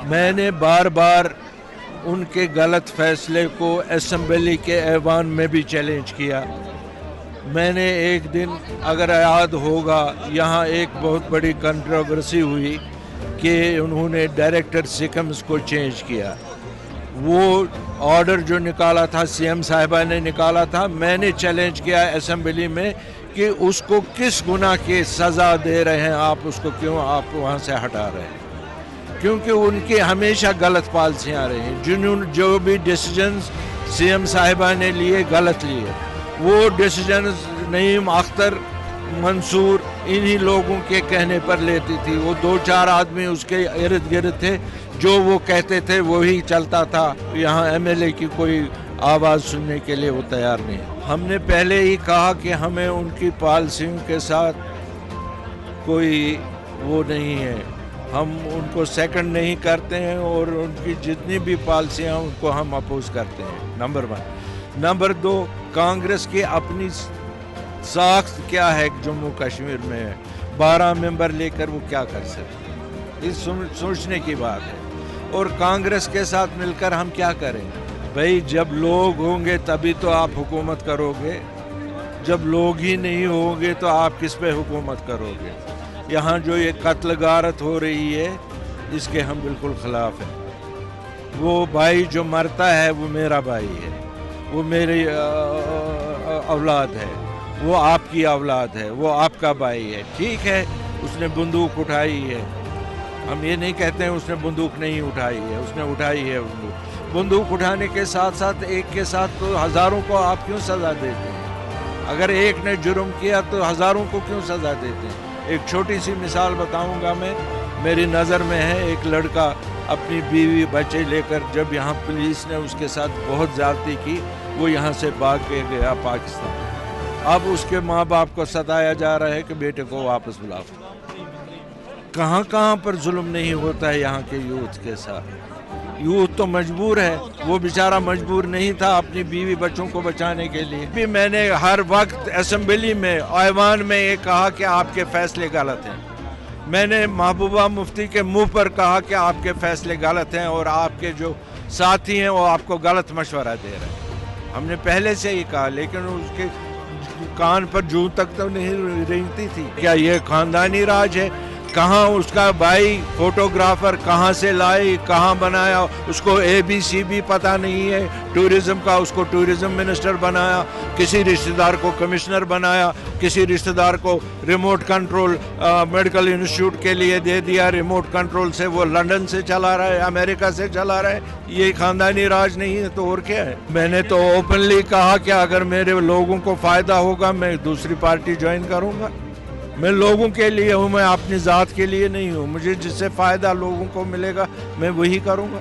میں نے بار بار ان کے غلط فیصلے کو اسمبلی کے ایوان میں بھی چیلنج کیا. میں نے ایک دن اگر یاد ہوگا یہاں ایک بہت بڑی کنٹروورسی ہوئی کہ انہوں نے ڈائریکٹر سکمز کو چینج کیا. وہ آرڈر جو نکالا تھا سی ایم صاحبہ نے نکالا تھا، میں نے چیلنج کیا اسمبلی میں کہ اس کو کس گناہ کی سزا دے رہے ہیں آپ، اس کو کیوں آپ وہاں سے ہٹا رہے ہیں، کیونکہ ان کی ہمیشہ غلط پالیسیاں رہی ہیں. جو بھی ڈیسیجنز سی ایم صاحبہ نے لیے غلط لیے. وہ ڈیسیجنز نعیم اختر، منصور انہی لوگوں کے کہنے پر لیتی تھی. وہ 2-4 آدمی اس کے ارد گرد تھے، جو وہ کہتے تھے وہی چلتا تھا. یہاں ایم ایل اے کی کوئی آواز سننے کے لیے وہ تیار نہیں. ہم نے پہلے ہی کہا کہ ہمیں ان کی پالیسیوں کے ساتھ کوئی وہ نہیں ہے، ہم ان کو سیکنڈ نہیں کرتے ہیں، اور ان کی جتنی بھی پالیسیاں ان کو ہم اپوز کرتے ہیں. نمبر 1. نمبر 2، کانگریس کی اپنی ساخت کیا ہے جموں کشمیر میں؟ 12 ممبر لے کر وہ کیا کر سکتے؟ اس سوچنے کی بات ہے. اور کانگریس کے ساتھ مل کر ہم کیا کریں؟ بھائی جب لوگ ہوں گے تبھی تو آپ حکومت کرو گے. جب لوگ ہی نہیں ہوں گے تو آپ کس پہ حکومت کرو گے؟ یہاں جو یہ قتل غارت ہو رہی ہے اس کے ہم بالکل خلاف ہیں. وہ بھائی جو مرتا ہے وہ میرا بھائی ہے، وہ میری اولاد ہے، وہ آپ کی اولاد ہے، وہ آپ کا بھائی ہے. ٹھیک ہے اس نے بندوق اٹھائی ہے، ہم یہ نہیں کہتے ہیں اس نے بندوق نہیں اٹھائی ہے، اس نے اٹھائی ہے بندوق اٹھانے کے ساتھ ساتھ ایک کے ساتھ تو ہزاروں کو آپ کیوں سزا دیتے ہیں؟ اگر ایک نے جرم کیا تو ہزاروں کو کیوں سزا دیتے ہیں؟ ایک چھوٹی سی مثال بتاؤں گا میں، میری نظر میں ہے ایک لڑکا اپنی بیوی بچے لے کر جب یہاں پولیس نے اس کے ساتھ بہت زیادتی کی، وہ یہاں سے بھاگ کے گیا پاکستان. اب اس کے ماں باپ کو ستایا جا رہا ہے کہ بیٹے کو واپس بلاؤ. کہاں کہاں پر ظلم نہیں ہوتا ہے یہاں کے یوتھ کے ساتھ. یوتھ تو مجبور ہے، وہ بیچارہ مجبور نہیں تھا اپنی بیوی بچوں کو بچانے کے لیے. بھی میں نے ہر وقت اسمبلی میں ایوان میں یہ کہا کہ آپ کے فیصلے غلط ہیں. میں نے محبوبہ مفتی کے منہ پر کہا کہ آپ کے فیصلے غلط ہیں اور آپ کے جو ساتھی ہیں وہ آپ کو غلط مشورہ دے رہے ہیں. ہم نے پہلے سے ہی کہا، لیکن اس کے کان پر جوں تک تو نہیں رینگتی تھی. کیا یہ خاندانی راج ہے؟ کہاں اس کا بھائی فوٹوگرافر کہاں سے لائی، کہاں بنایا، اس کو ABC بھی پتہ نہیں ہے ٹورزم کا. اس کو ٹورزم منسٹر بنایا، کسی رشتہ دار کو کمشنر بنایا، کسی رشتہ دار کو ریموٹ کنٹرول میڈیکل انسٹیٹیوٹ کے لیے دے دیا. ریموٹ کنٹرول سے وہ لندن سے چلا رہا ہے، امریکہ سے چلا رہا ہے. یہ خاندانی راج نہیں ہے تو اور کیا ہے؟ میں نے تو اوپنلی کہا کہ اگر میرے لوگوں کو فائدہ ہوگا میں دوسری پارٹی جوائن کروں گا. میں لوگوں کے لیے ہوں، میں اپنی ذات کے لیے نہیں ہوں. مجھے جس سے فائدہ لوگوں کو ملے گا میں وہی کروں گا.